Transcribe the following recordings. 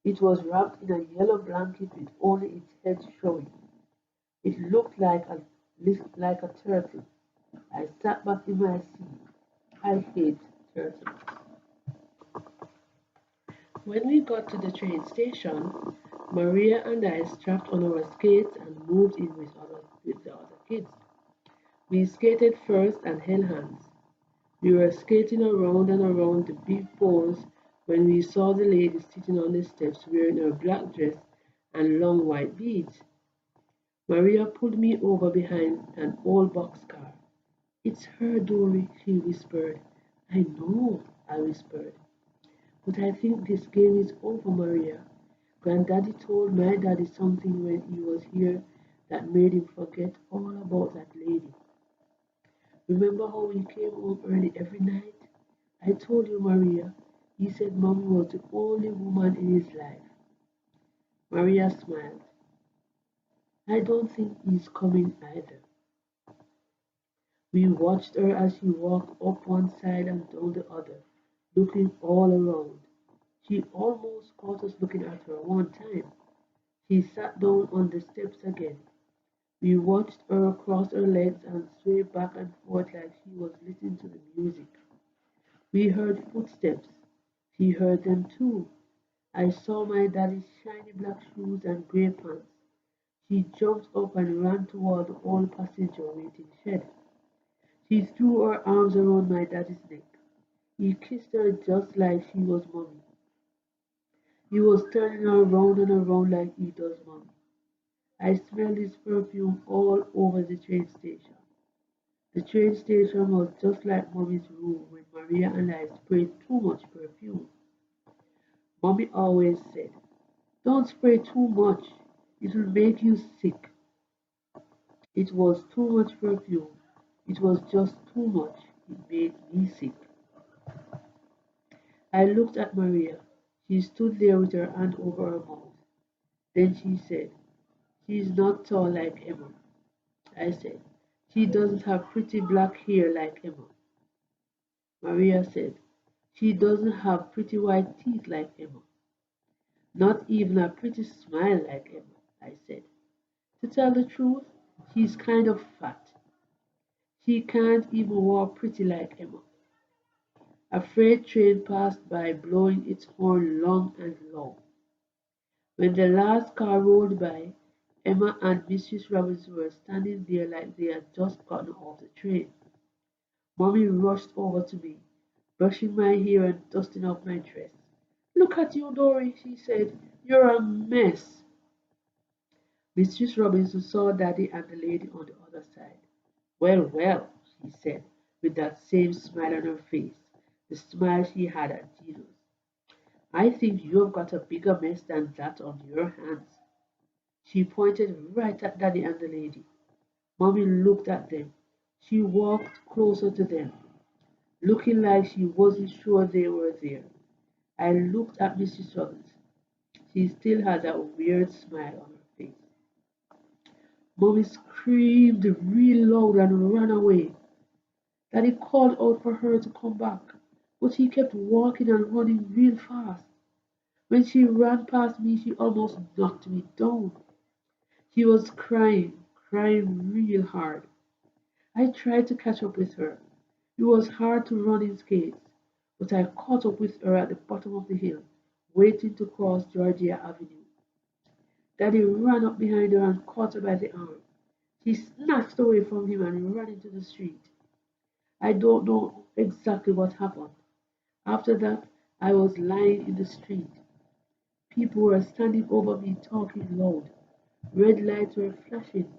It was wrapped in a yellow blanket with only its head showing. It looked like a turtle. I sat back in my seat. I hate turtles. When we got to the train station, Maria and I strapped on our skates and moved in with the other kids. We skated first and held hands. We were skating around and around the big poles when we saw the lady sitting on the steps wearing her black dress and long white beads. Maria pulled me over behind an old boxcar. "It's her, Dory," she whispered. "I know," I whispered. "But I think this game is over, Maria. Granddaddy told my daddy something when he was here that made him forget all about that lady. Remember how we came home early every night? I told you, Maria. He said Mommy was the only woman in his life." Maria smiled. "I don't think he's coming either." We watched her as she walked up one side and down the other, looking all around. She almost caught us looking at her one time. She sat down on the steps again. We watched her cross her legs and sway back and forth like she was listening to the music. We heard footsteps. She heard them too. I saw my daddy's shiny black shoes and grey pants. She jumped up and ran toward the old passenger waiting shed. She threw her arms around my daddy's neck. He kissed her just like she was Mommy. He was turning her around and around like he does Mommy. I smelled his perfume all over the train station. The train station was just like Mommy's room when Maria and I sprayed too much perfume. Mommy always said, "Don't spray too much, it will make you sick." It was too much perfume. It was just too much. It made me sick. I looked at Maria. She stood there with her hand over her mouth. Then she said, "She's not tall like Emma." I said, "She doesn't have pretty black hair like Emma." Maria said, "She doesn't have pretty white teeth like Emma." "Not even a pretty smile like Emma," I said. "To tell the truth, she's kind of fat. She can't even walk pretty like Emma." A freight train passed by blowing its horn long and low. When the last car rolled by, Emma and Mrs. Robinson were standing there like they had just gotten off the train. Mommy rushed over to me, brushing my hair and dusting off my dress. "Look at you, Dory," she said. "You're a mess." Mrs. Robinson saw Daddy and the lady on the other side. "Well, well," she said, with that same smile on her face, the smile she had at Jesus. "I think you've got a bigger mess than that on your hands." She pointed right at Daddy and the lady. Mommy looked at them. She walked closer to them, looking like she wasn't sure they were there. I looked at Mrs. Robinson. She still had that weird smile on her face. Mommy screamed real loud and ran away. Daddy called out for her to come back, but he kept walking and running real fast. When she ran past me, she almost knocked me down. She was crying, crying real hard. I tried to catch up with her. It was hard to run in skates, but I caught up with her at the bottom of the hill, waiting to cross Georgia Avenue. Daddy ran up behind her and caught her by the arm. She snatched away from him and ran into the street. I don't know exactly what happened. After that, I was lying in the street. People were standing over me talking loud. Red lights were flashing.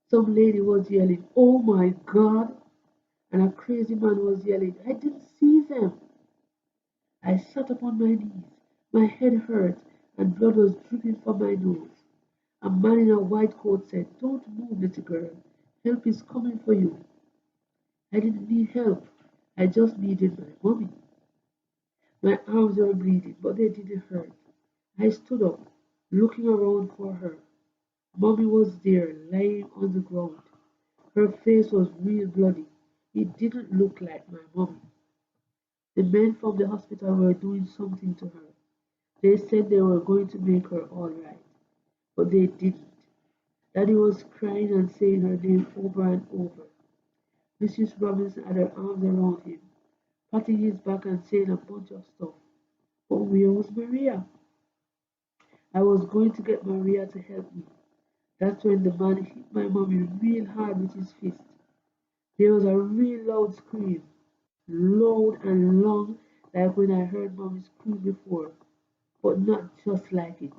Some lady was yelling, "Oh my God!" And a crazy man was yelling, "I didn't see them." I sat up on my knees. My head hurt and blood was dripping from my nose. A man in a white coat said, "Don't move, little girl. Help is coming for you." I didn't need help. I just needed my mommy. My arms were bleeding, but they didn't hurt. I stood up, looking around for her. Mommy was there, lying on the ground. Her face was real bloody. It didn't look like my mommy. The men from the hospital were doing something to her. They said they were going to make her all right, but they didn't. Daddy was crying and saying her name over and over. Mrs. Robinson had her arms around him, patting his back and saying a bunch of stuff. But where was Maria? I was going to get Maria to help me. That's when the man hit my mommy real hard with his fist. There was a real loud scream, loud and long, like when I heard mommy scream before, but not just like it.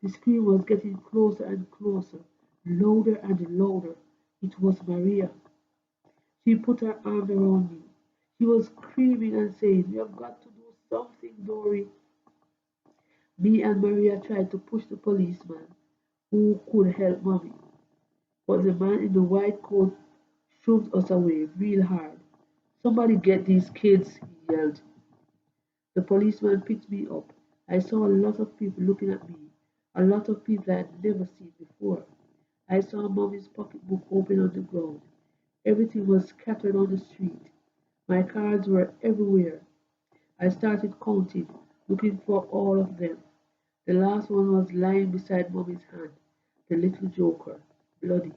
The scream was getting closer and closer, louder and louder. It was Maria. She put her arms around me. She was screaming and saying, "You have got to do something, Dory." Me and Maria tried to push the policeman who could help mommy, but the man in the white coat shoved us away real hard. "Somebody get these kids," he yelled. The policeman picked me up. I saw a lot of people looking at me, a lot of people I had never seen before. I saw mommy's pocketbook open on the ground. Everything was scattered on the street. My cards were everywhere. I started counting, looking for all of them. The last one was lying beside mommy's hand, the little joker, bloody.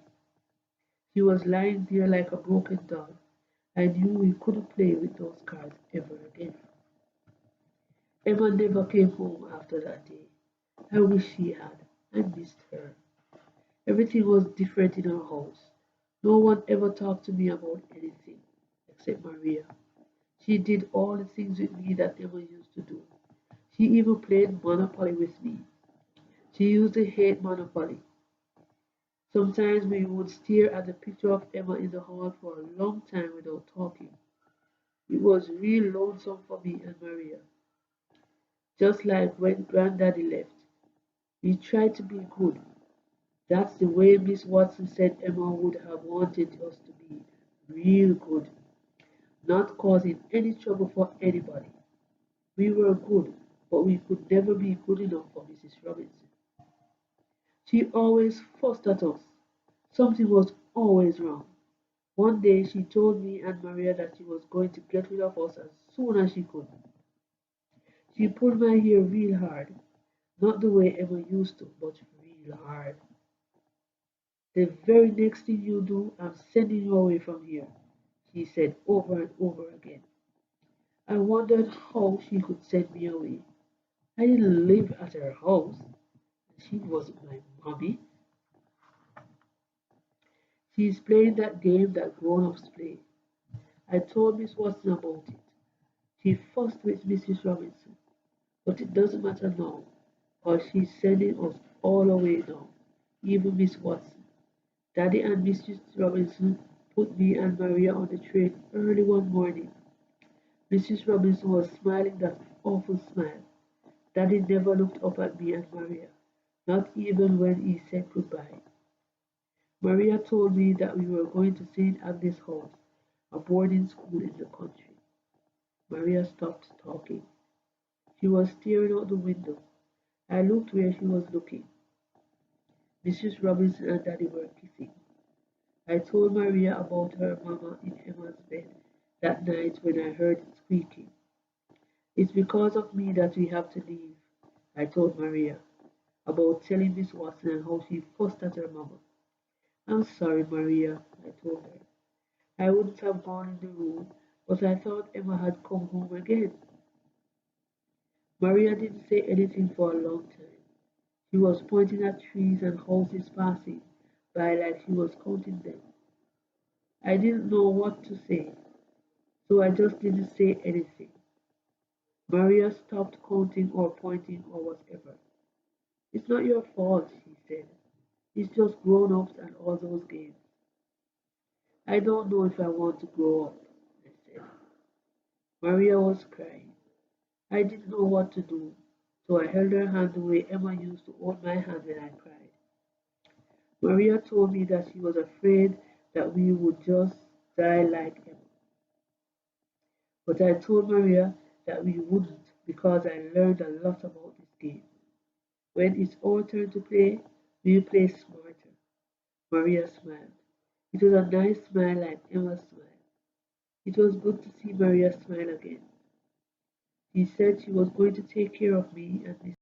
He was lying there like a broken doll. I knew we couldn't play with those cards ever again. Emma never came home after that day. I wish she had. I missed her. Everything was different in our house. No one ever talked to me about anything, except Maria. She did all the things with me that Emma used to do. She even played Monopoly with me. She used to hate Monopoly. Sometimes we would stare at the picture of Emma in the hall for a long time without talking. It was real lonesome for me and Maria. Just like when Granddaddy left. We tried to be good. That's the way Miss Watson said Emma would have wanted us to be. Real good. Not causing any trouble for anybody. We were good, but we could never be good enough for Mrs. Robinson. She always fussed at us. Something was always wrong. One day she told me and Maria that she was going to get rid of us as soon as she could. She pulled my hair real hard, not the way Emma used to, but real hard. "The very next thing you do, I'm sending you away from here," she said over and over again. I wondered how she could send me away. I didn't live at her house, and she wasn't my mommy. She's playing that game that grown-ups play. I told Miss Watson about it. She fussed with Mrs. Robinson, but it doesn't matter now, because she's sending us all away now, even Miss Watson. Daddy and Mrs. Robinson put me and Maria on the train early one morning. Mrs. Robinson was smiling that awful smile. Daddy never looked up at me and Maria, not even when he said goodbye. Maria told me that we were going to St. Agnes House, a boarding school in the country. Maria stopped talking. She was staring out the window. I looked where she was looking. Mrs. Robinson and Daddy were kissing. I told Maria about her mamma in Emma's bed that night when I heard it squeaking. "It's because of me that we have to leave," I told Maria, about telling Miss Watson and how she fussed at her mamma. "I'm sorry, Maria," I told her. "I wouldn't have gone in the room, but I thought Emma had come home again." Maria didn't say anything for a long time. She was pointing at trees and houses passing by like she was counting them. I didn't know what to say, so I just didn't say anything. Maria stopped counting or pointing or whatever. "It's not your fault," she said. "It's just grown-ups and all those games." "I don't know if I want to grow up," I said. Maria was crying. I didn't know what to do, so I held her hand the way Emma used to hold my hand when I cried. Maria told me that she was afraid that we would just die like Emma. But I told Maria that we wouldn't because I learned a lot about this game. When it's our turn to play, we'll play smarter. Maria smiled. It was a nice smile like Emma's smile. It was good to see Maria smile again. She said she was going to take care of me and